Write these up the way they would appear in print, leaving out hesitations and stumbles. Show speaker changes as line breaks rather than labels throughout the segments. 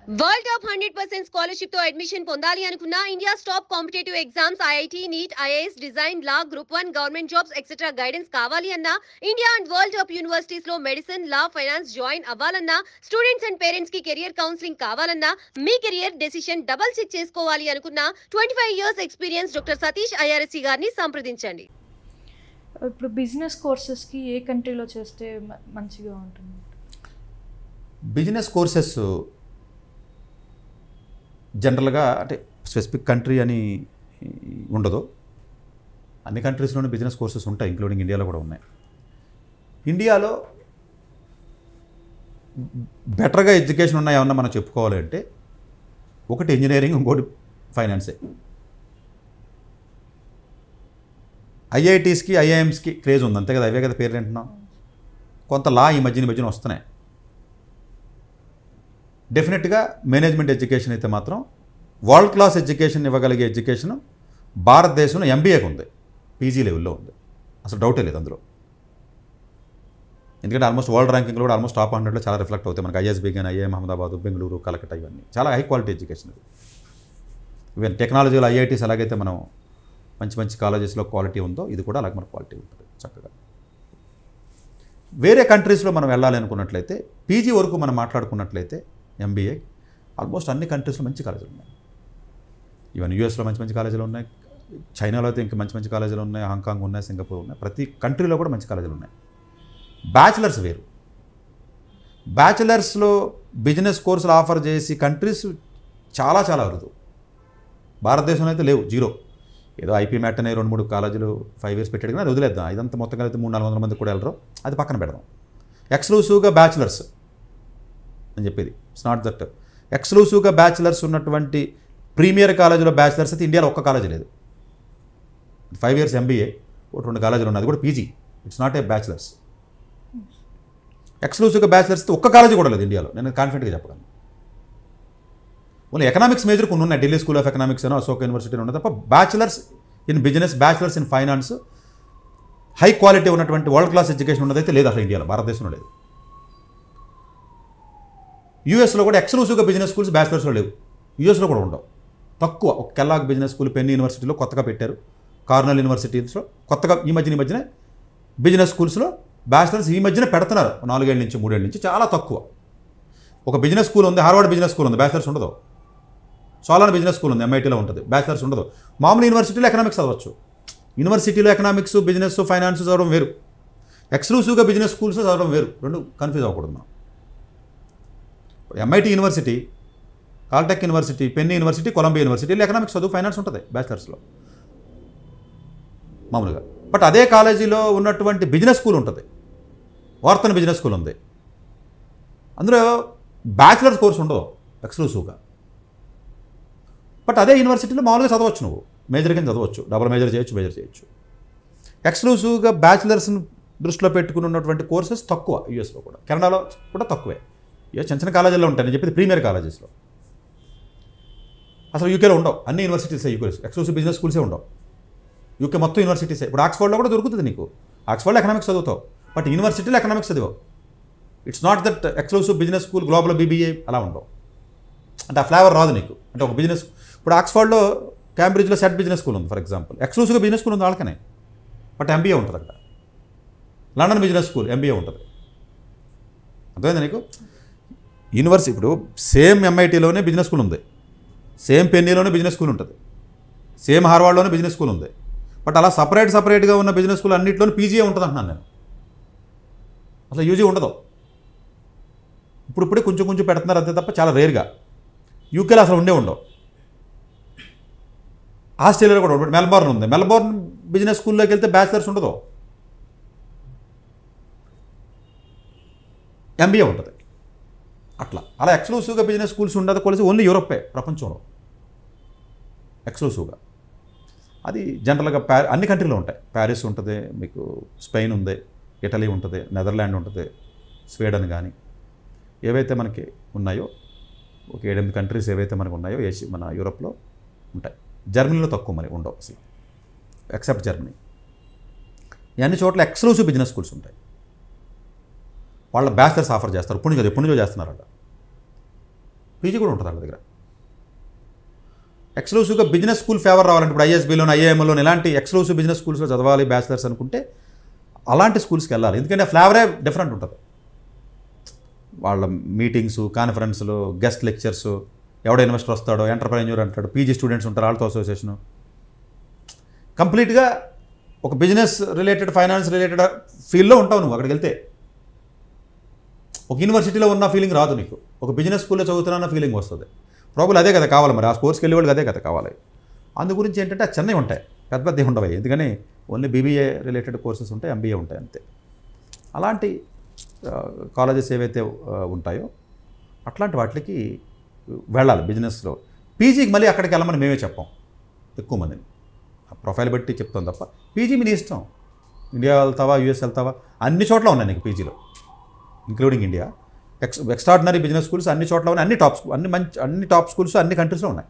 World top 100% scholarship తో admission పొందాలి అనుకున్న India's top competitive exams IIT NEET IAS design law group 1 government jobs etcetera guidance కావాలి అన్నా India and world top universities లో medicine law finance join అవ్వాలన్నా students and parents కి career counselling కావాలన్నా మీ కెరియర్ డెసిషన్ డబుల్ చెక్ చేసుకోవాలి అనుకున్న 25 years experience doctor Satish IRSC గారిని సంప్రదించండి.
ఇప్పుడు బిజినెస్ కోర్సెస్కి ఏ కంట్రీలో చేస్తే మంచిగా ఉంటుంది?
బిజినెస్ కోర్సెస్ జనరల్గా అంటే స్పెసిఫిక్ కంట్రీ అని ఉండదు. అన్ని కంట్రీస్లోనే బిజినెస్ కోర్సెస్ ఉంటాయి, ఇంక్లూడింగ్ ఇండియాలో కూడా ఉన్నాయి. ఇండియాలో బెటర్గా ఎడ్యుకేషన్ ఉన్నాయి ఏమన్నా మనం చెప్పుకోవాలి అంటే ఒకటి ఇంజనీరింగ్, ఇంకోటి ఫైనాన్సే. ఐఐటీస్కి ఐఐఎమ్స్కి క్రేజ్ ఉంది అంతే కదా, అవే కదా పేర్లు వింటున్నాం. కొంత లా ఈ మధ్యన వస్తున్నాయి. డెఫినెట్గా మేనేజ్మెంట్ ఎడ్యుకేషన్ అయితే మాత్రం వరల్డ్ క్లాస్ ఎడ్యుకేషన్ ఇవ్వగలిగే ఎడ్యుకేషన్ భారతదేశంలో ఎంబీఏకి ఉంది, పీజీ లెవెల్లో ఉంది, అసలు డౌటే లేదు అందులో. ఎందుకంటే ఆల్మోస్ట్ వరల్డ్ ర్యాంకింగ్లో కూడా ఆల్మోస్ట్ టాప్ 100లో చాలా రిఫ్లెక్ట్ అవుతాయి మనకి. ఐఎస్బీ కానీ, ఐఐఎం అహ్మదాబాద్, బెంగళూరు, కలకత్తా, ఇవన్నీ చాలా హై క్వాలిటీ ఎడ్యుకేషన్ ఇది. ఈవెన్ టెక్నాలజీలో ఐఐటీస్ ఎలాగైతే మనం మంచి మంచి కాలేజెస్లో క్వాలిటీ ఉందో ఇది కూడా అలాగే మన క్వాలిటీ ఉంటుంది చక్కగా. వేరే కంట్రీస్లో మనం వెళ్ళాలి అనుకున్నట్లయితే పీజీ వరకు మనం మాట్లాడుకున్నట్లయితే ఎంబీఏ ఆల్మోస్ట్ అన్ని కంట్రీస్లో మంచి కాలేజీలు ఉన్నాయి. ఈవెన్ యూఎస్లో మంచి మంచి కాలేజీలు ఉన్నాయి, చైనాలో అయితే ఇంకా మంచి మంచి కాలేజీలు ఉన్నాయి, హాంకాంగ్ ఉన్నాయి, సింగపూర్ ఉన్నాయి, ప్రతి కంట్రీలో కూడా మంచి కాలేజీలు ఉన్నాయి. బ్యాచిలర్స్ వేరు. బ్యాచిలర్స్లో బిజినెస్ కోర్సులు ఆఫర్ చేసి కంట్రీస్ చాలా చాలా అరుదు. భారతదేశంలో అయితే లేవు, జీరో. ఏదో ఐపీ మ్యాట్ అనే 2-3 కాలేజీలు 5 years పెట్టాడు కానీ అది వదిలేద్దాం. ఇదంతా మొత్తం కలిపితే 300-400 మంది కూడా వెళ్ళరు, అది పక్కన పెడదాం. ఎక్స్క్లూసివ్గా బ్యాచిలర్స్ అని చెప్పేది. It's not that. ఎక్స్క్లూసివ్గా బ్యాచిలర్స్ ఉన్నటువంటి ప్రీమియర్ కాలేజీలో బ్యాచిలర్స్ అయితే ఇండియాలో ఒక్క కాలేజీ లేదు. 5 years ఎంబీఏ, 2 కాలేజీలు ఉన్నాయి, అది కూడా PG. It's not a bachelors. ఎక్స్క్లూసివ్గా బ్యాచిలర్స్ ఒక్క కాలేజీ కూడా లేదు ఇండియాలో, నేను కాన్ఫిడెంట్గా చెప్పగలను. ఓన్లీ ఎకనామిక్స్ మేజర్ కొన్ని ఉన్నాయి, ఢిల్లీ స్కూల్ ఆఫ్ ఎకనామిక్స్ అనో అశోక్ యూనివర్సిటీ ఉన్నది తప్ప bachelors in business, bachelors in finance, high quality ఉన్నటువంటి వరల్డ్ క్లాస్ ఎడ్యుకేషన్ ఉన్నదైతే లేదు అసలు ఇండియాలో, భారతదేశంలో లేదు. యూఎస్లో కూడా ఎక్స్క్లూసివ్గా బిజినెస్ స్కూల్స్ బ్యాచిలర్స్లో లేవు, యూఎస్లో కూడా ఉండవు, తక్కువ. ఒక కెల్లాగ్ బిజినెస్ స్కూల్ పెన్నీ యూనివర్సిటీలో కొత్తగా పెట్టారు, కార్నెల్ యూనివర్సిటీస్లో కొత్తగా ఈ మధ్యనే బిజినెస్ స్కూల్స్లో బ్యాచిలర్స్ ఈ మధ్యన పెడుతున్నారు. 4 ఏళ్ళ నుంచి 3 ఏళ్ళ నుంచి చాలా తక్కువ. ఒక బిజినెస్ స్కూల్ ఉంది, హార్వర్డ్ బిజినెస్ స్కూల్ ఉంది, బ్యాచిలర్స్ ఉండదు. సోలాన్ బిజినెస్ స్కూల్ ఉంది, ఎంఐటీలో ఉంటుంది, బ్యాచిలర్స్ ఉండదు. మామూలు యూనివర్సిటీలో ఎకనామిక్స్ చదవచ్చు. యూనివర్సిటీలో ఎకనామిక్స్, బిజినెస్, ఫైనాన్స్ చదవడం వేరు, ఎక్స్క్లూసివ్గా బిజినెస్ స్కూల్స్ చదవడం వేరు, రెండు కన్ఫ్యూజ్ అవ్వకూడదు మనం. MIT university, Caltech university, Penny university, Columbia యూనివర్సిటీలో ఎకనామిక్స్ చదువు, ఫైనాన్స్ ఉంటుంది బ్యాచిలర్స్లో మామూలుగా. బట్ అదే కాలేజీలో ఉన్నటువంటి బిజినెస్ స్కూల్ ఉంటుంది, వార్తన్ బిజినెస్ స్కూల్ ఉంది, అందులో బ్యాచిలర్స్ కోర్స్ ఉండదు ఎక్స్క్లూసివ్గా. బట్ అదే యూనివర్సిటీలో మామూలుగా చదవచ్చు, నువ్వు మేజర్ కింద చదవచ్చు, డబుల్ మేజర్ చేయొచ్చు. ఎక్స్క్లూసివ్గా బ్యాచిలర్స్ని దృష్టిలో పెట్టుకుని ఉన్నటువంటి కోర్సెస్ తక్కువ యూఎస్లో కూడా, కెనడాలో కూడా తక్కువే. చిన్న చిన్న కాలేజీల్లో ఉంటాయి, నేను చెప్పేది ప్రీమియర్ కాలేజెస్లో. అసలు యూకేలో ఉండవు, అన్ని యూనివర్సిటీసే యూకే ఎక్స్క్లూసివ్ బిజినెస్ స్కూల్సే ఉండవు. యూకే మొత్తం యూనివర్సిటీసే. ఇప్పుడు ఆక్స్ఫర్డ్లో కూడా దొరుకుతుంది నీకు, ఆక్స్ఫర్డ్లో ఎకనామిక్స్ చదువుతావు, బట్ యూనివర్సిటీలో ఎకనామిక్స్ చదివావు. It's not that exclusive business school, global BBA అలా ఉండవు. అంటే ఆ ఫ్లేవర్ రాదు నీకు. అంటే ఒక బిజినెస్, ఇప్పుడు ఆక్స్ఫర్డ్లో, క్యాంబ్రిడ్జ్లో సెట్ బిజినెస్ స్కూల్ ఉంది ఫర్ ఎగ్జాంపుల్, ఎక్స్క్లూసివ్గా బిజినెస్ స్కూల్ ఉంది వాళ్ళకనే, బట్ ఎంబీఏ ఉంటుంది అక్కడ. లండన్ బిజినెస్ స్కూల్ ఎంబీఏ ఉంటుంది. అర్థమైంది నీకు? యూనివర్సిటీ ఇప్పుడు సేమ్ ఎంఐటీలోనే బిజినెస్ స్కూల్ ఉంది, సేమ్ పెన్నీలోనే బిజినెస్ స్కూల్ ఉంటుంది, సేమ్ హార్వర్డ్లోనే బిజినెస్ స్కూల్ ఉంది, బట్ అలా సపరేట్గా ఉన్న బిజినెస్ స్కూల్ అన్నింటిలోనే పీజీఏ ఉంటుంది అంటున్నాను నేను. అసలు యూజీ ఉండదు. ఇప్పుడే కొంచెం పెడుతున్నారు అంతే తప్ప చాలా రేర్గా. యూకేలో అసలు ఉండవు. ఆస్ట్రేలియాలో కూడా ఉండదు. మెల్బోర్న్ ఉంది, మెల్బోర్న్ బిజినెస్ స్కూల్లోకి వెళ్తే బ్యాచిలర్స్ ఉండదు, ఎంబీఏ ఉంటుంది. అలా ఎక్స్క్లూసివ్గా బిజినెస్ స్కూల్స్ ఉండదు కొలిసి ఓన్లీ యూరోపే ప్రపంచంలో ఎక్స్క్లూసివ్గా. అది జనరల్గా అన్ని కంట్రీలో ఉంటాయి. ప్యారిస్ ఉంటుంది, మీకు స్పెయిన్ ఉంది, ఇటలీ ఉంటుంది, నెదర్లాండ్ ఉంటుంది, స్వీడన్ కానీ ఏవైతే మనకి ఉన్నాయో, ఒక 7-8 కంట్రీస్ ఏవైతే మనకు ఉన్నాయో మన యూరోప్లో ఉంటాయి. జర్మనీలో తక్కువ మరి ఉండవు అసలు, ఎక్సెప్ట్ జర్మనీ. అన్ని చోట్ల ఎక్స్క్లూసివ్ బిజినెస్ స్కూల్స్ ఉంటాయి. వాళ్ళ బ్యాచిలర్స్ ఆఫర్ చేస్తారు. ఎప్పటి నుంచో చేస్తున్నారు అలా. పీజీ కూడా ఉంటుంది వాళ్ళ దగ్గర. ఎక్స్క్లూసివ్గా బిజినెస్ స్కూల్ ఫేవర్ రావాలంటే ఇప్పుడు ఐఎస్బీలోని ఐఐఎంలోని ఇలాంటి ఎక్స్క్లూసివ్ బిజినెస్ స్కూల్స్లో చదవాలి బ్యాచిలర్స్ అనుకుంటే అలాంటి స్కూల్స్కి వెళ్ళాలి. ఎందుకంటే ఫ్లేవరే డిఫరెంట్ ఉంటుంది. వాళ్ళ మీటింగ్స్, కాన్ఫరెన్స్లు, గెస్ట్ లెక్చర్స్, ఎవడో ఇన్వెస్టర్ వస్తాడో, ఎంటర్ప్రైన్యూర్ అంటాడు, పీజీ స్టూడెంట్స్ ఉంటారు, వాళ్ళతో అసోసియేషను. కంప్లీట్గా ఒక బిజినెస్ రిలేటెడ్, ఫైనాన్స్ రిలేటెడ్ ఫీల్డ్లో ఉంటావు నువ్వు అక్కడికి వెళ్తే. ఒక యూనివర్సిటీలో ఉన్న ఫీలింగ్ రాదు నీకు, ఒక బిజినెస్ స్కూల్లో చదువుతున్నా ఫీలింగ్ వస్తుంది. ప్రాబ్లం అదే కదా కావాలి, మరి ఆ కోర్స్కి వెళ్ళే వాళ్ళకి అదే కదా కావాలి. అందు గురించి ఏంటంటే ఆ చిన్నవి ఉంటాయి, పెద్ద పెద్దవి ఉండవు. ఎందుకని ఓన్లీ బీబీఏ రిలేటెడ్ కోర్సెస్ ఉంటాయి, ఎంబీఏ ఉంటాయి అంతే. అలాంటి కాలేజెస్ ఏవైతే ఉంటాయో అట్లాంటి వాటికి వెళ్ళాలి బిజినెస్లో. పీజీకి మళ్ళీ అక్కడికి వెళ్ళమని మేమే చెప్పాం ఎక్కువ మందిని, ప్రొఫైల్ బట్టి చెప్తాం తప్ప. పీజీ మీ ఇష్టం, ఇండియా వెళ్తావా, యూఎస్ వెళ్తావా, అన్ని చోట్ల ఉన్నాయి నీకు పీజీలో, including India. Extraordinary business schools అన్ని చోట్ల ఉన్నాయి, అన్ని టాప్ స్కూల్స్ అన్ని కంట్రీస్లో ఉన్నాయి.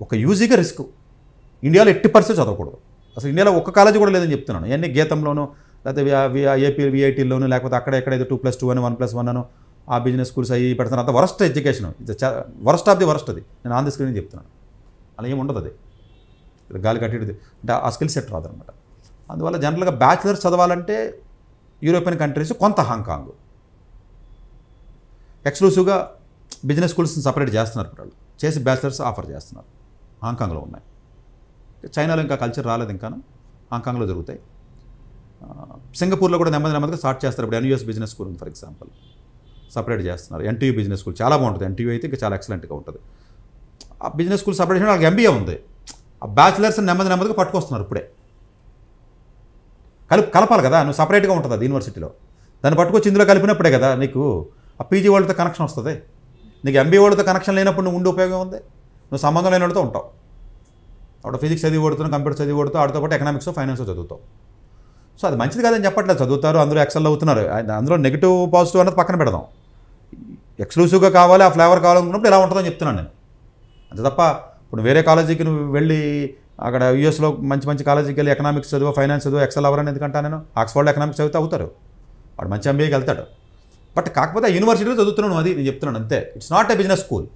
ఒక యూజీగా రిస్క్. ఇండియాలో 80% చదవకూడదు అసలు. ఇండియాలో ఒక్క కాలేజీ కూడా లేదని చెప్తున్నాను. ఇవన్నీ గీతంలోనూ లేకపోతే ఏపీ విఐటీలోనూ లేకపోతే అక్కడ ఏదో 2+2 అని 1+1 అని ఆ బిజినెస్ స్కూల్స్ అవి పెడుతున్నారు. అంత worst education, worst of the worst. అది నేను ఆన్ ది స్క్రీన్ చెప్తున్నాను. అలా ఏమి ఉండదు. అది గాలి కట్టేది అంటే ఆ స్కిల్ సెట్ రాదనమాట. అందువల్ల జనరల్గా బ్యాచిలర్స్ చదవాలంటే యూరోపియన్ కంట్రీస్, కొంత హాంకాంగ్ ఎక్స్క్లూసివ్గా బిజినెస్ స్కూల్స్ని సపరేట్ చేస్తున్నారు. వాళ్ళు చేసి బ్యాచిలర్స్ ఆఫర్ చేస్తున్నారు. హాంకాంగ్లో ఉన్నాయి. చైనాలో ఇంకా కల్చర్ రాలేదు, ఇంకా హాంకాంగ్లో జరుగుతాయి. సింగపూర్లో కూడా నెమ్మదిగా స్టార్ట్ చేస్తారు. ఇప్పుడు ఎన్యూఎస్ బిజినెస్ స్కూల్ ఉంది ఫర్ ఎగ్జాంపుల్, సపరేట్ చేస్తున్నారు. ఎన్టీయూ బిజినెస్ స్కూల్ చాలా బాగుంటుంది. ఎన్టీయూ అయితే ఇంకా చాలా ఎక్సలెంట్గా ఉంటుంది. ఆ బిజినెస్ స్కూల్ సపరేట్ చేయడం వాళ్ళకి ఎంబీఏ ఉంది. ఆ బ్యాచిలర్స్ నెమ్మదిగా పట్టుకొస్తున్నారు. ఇప్పుడే కలపాలి కదా, నువ్వు సపరేట్గా ఉంటుంది అది యూనివర్సిటీలో. దాన్ని పట్టుకొచ్చి ఇందులో కలిపినప్పుడే కదా నీకు ఆ పీజీ వాళ్ళతో కనెక్షన్ వస్తుంది. నీకు ఎంబీఏ వాళ్ళతో కనెక్షన్ లేనప్పుడు నువ్వు ఉండే ఉపయోగం ఉంది. నువ్వు సంబంధం లేని వాళ్ళతో ఉంటావు. అప్పుడు ఫిజిక్స్ చదివి కొడుతున్నావు, కంప్యూటర్ చదివి కొడుతావు, వాటితో పాటు ఎకనామిక్స్, ఫైనాన్స్ చదువుతావు. సో అది మంచిది కాదని చెప్పట్లేదు, చదువుతారు, అందులో ఎక్సెల్ అవుతున్నారు. అందులో నెగిటివ్ పాజిటివ్ అన్నది పక్కన పెడదాం. ఎక్స్క్లూసివ్గా కావాలి, ఆ ఫ్లేవర్ కావాలనుకున్నప్పుడు ఎలా ఉంటుందని చెప్తున్నాను నేను. అంతే తప్ప ఇప్పుడు వేరే కాలేజీకి నువ్వు వెళ్ళి అక్కడ యూఎస్లో మంచి కాలేజీకి వెళ్ళి ఎకనామిక్స్ చదువు, ఫైనాన్స్ చదువు, ఎక్సెల్ అవ్వరని ఎందుకంటా నేను. ఆక్స్ఫర్డ్ ఎకనామిక్స్ చదివితే అవుతారు, వాడు మంచి ఎంబీఏకి వెళ్తాడు. బట్ కాకపోతే యూనివర్సిటీలో చదువుతున్నాను, అది నేను చెప్తున్నాను అంతే. It's not A business school.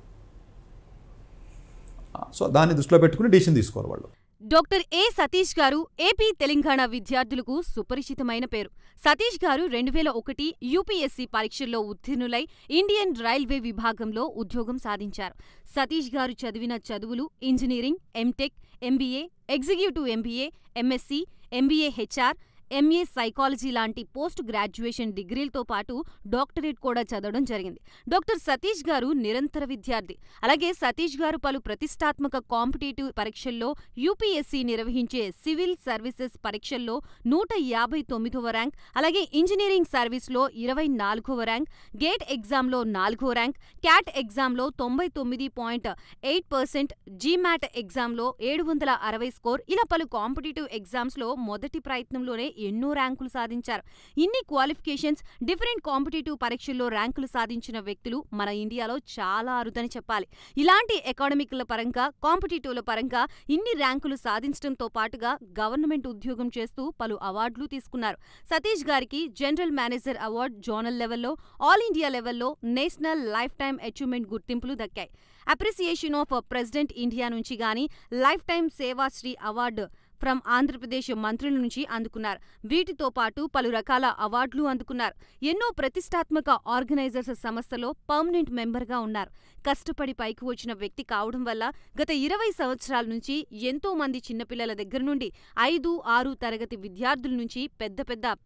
So దాన్ని దృష్టిలో పెట్టుకుని డిసిషన్ తీసుకోవాలి వాళ్ళు.
డాక్టర్ ఏ సతీష్ గారు ఏపీ తెలంగాణ విద్యార్థులకు సుపరిచితమైన పేరు. సతీష్ గారు 2001 యూపీఎస్సీ పరీక్షల్లో ఉత్తీర్ణులై ఇండియన్ రైల్వే విభాగంలో ఉద్యోగం సాధించారు. సతీష్ గారు చదివిన చదువులు engineering, M Tech, MBA, executive MBA, MSc, MBA HR, MA psychology లాంటి పోస్ట్ గ్రాడ్యుయేషన్ డిగ్రీలతో పాటు డాక్టరేట్ కూడా చదవడం జరిగింది. డాక్టర్ సతీష్ గారు నిరంతర విద్యార్థి. అలాగే సతీష్ గారు పలు ప్రతిష్టాత్మక కాంపిటేటివ్ పరీక్షల్లో యూపీఎస్సీ నిర్వహించే సివిల్ సర్వీసెస్ పరీక్షల్లో 159వ ర్యాంక్, అలాగే ఇంజనీరింగ్ సర్వీస్లో 24వ ర్యాంక్, గేట్ ఎగ్జామ్లో 4వ ర్యాంక్, క్యాట్ ఎగ్జామ్లో 99.8%, జీమాట్ ఎగ్జామ్లో 760 స్కోర్, ఇలా పలు కాంపిటేటివ్ ఎగ్జామ్స్లో మొదటి ప్రయత్నంలోనే ఎన్నో ర్యాంకులు సాధించారు. ఇన్ని క్వాలిఫికేషన్స్, డిఫరెంట్ కాంపిటేటివ్ పరీక్షల్లో ర్యాంకులు సాధించిన వ్యక్తులు మన ఇండియాలో చాలా అరుదని చెప్పాలి. ఇలాంటి అకాడమిక్ల పరంగా, కాంపిటేటివ్ల పరంగా ఇన్ని ర్యాంకులు సాధించడంతో పాటుగా గవర్నమెంట్ ఉద్యోగం చేస్తూ పలు అవార్డులు తీసుకున్నారు. సతీష్ గారికి జనరల్ మేనేజర్ అవార్డు జోనల్ లెవెల్లో, ఆల్ ఇండియా లెవెల్లో నేషనల్ లైఫ్ టైమ్ అచీవ్మెంట్ గుర్తింపులు దక్కాయి. అప్రిసియేషన్ ఆఫ్ ప్రెసిడెంట్ ఇండియా నుంచి గానీ lifetime Sevashri award from Andhra Pradesh మంత్రుల నుంచి అందుకున్నారు. వీటితో పాటు పలు రకాల అవార్డులు అందుకున్నారు. ఎన్నో ప్రతిష్టాత్మక ఆర్గనైజర్స్ సంస్థలో పర్మనెంట్ మెంబర్గా ఉన్నారు. కష్టపడి పైకి వచ్చిన వ్యక్తి కావడం వల్ల గత 20 సంవత్సరాల నుంచి ఎంతో మంది చిన్నపిల్లల దగ్గర నుండి 5, 6 తరగతి విద్యార్థుల నుంచి పెద్ద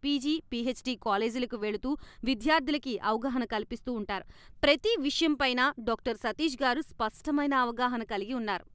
పీజీ, పీహెచ్డీ కాలేజీలకు వెళుతూ విద్యార్థులకి అవగాహన కల్పిస్తూ ఉంటారు. ప్రతి విషయంపైన డాక్టర్ సతీష్ గారు స్పష్టమైన అవగాహన కలిగి ఉన్నారు.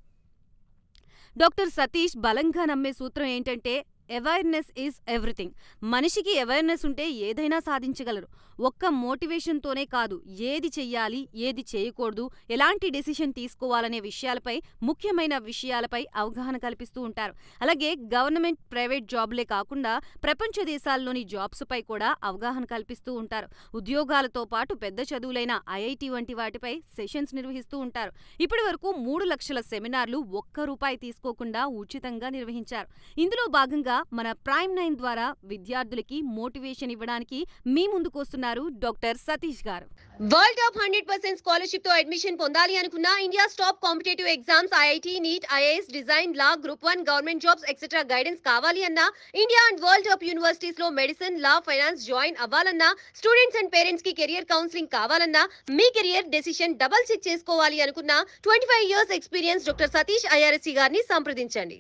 డాక్టర్ సతీష్ బలంగా నమ్మే సూత్రం ఏంటంటే అవేర్నెస్ ఈజ్ ఎవ్రీథింగ్. మనిషికి అవేర్నెస్ ఉంటే ఏదైనా సాధించగలరు. ఒక్క మోటివేషన్తోనే కాదు, ఏది చెయ్యాలి, ఏది చేయకూడదు, ఎలాంటి డెసిషన్ తీసుకోవాలనే విషయాలపై, ముఖ్యమైన విషయాలపై అవగాహన కల్పిస్తూ ఉంటారు. అలాగే గవర్నమెంట్, ప్రైవేట్ జాబ్లే కాకుండా ప్రపంచ దేశాల్లోని జాబ్స్పై కూడా అవగాహన కల్పిస్తూ ఉంటారు. ఉద్యోగాలతో పాటు పెద్ద చదువులైన ఐఐటి వంటి వాటిపై సెషన్స్ నిర్వహిస్తూ ఉంటారు. ఇప్పటి వరకు 3 లక్షల సెమినార్లు ఒక్క రూపాయి తీసుకోకుండా ఉచితంగా నిర్వహించారు. ఇందులో భాగంగా మన ప్రైమ్ 9 ద్వారా విద్యార్థులకి మోటివేషన్ ఇవ్వడానికి మీ ముందుకు వస్తున్నారు డాక్టర్ సతీష్ గారు.
వరల్డ్ టాప్ 100% స్కాలర్షిప్ తో అడ్మిషన్ పొందాలి అనుకున్నా India top competitive exams IIT NEET IAS design law group 1 government jobs etcetera guidance కావాలి అన్నా India and world top universities లో మెడిసిన్ లా ఫైనాన్స్ జాయిన్ అవ్వాలన్నా స్టూడెంట్స్ అండ్ పేరెంట్స్ కి career counselling కావాలన్నా మీ కెరియర్ డెసిషన్ డబుల్ చెక్ చేసుకోవాలి అనుకున్నా 25 years experience doctor Satish IRSC గారిని సంప్రదించండి.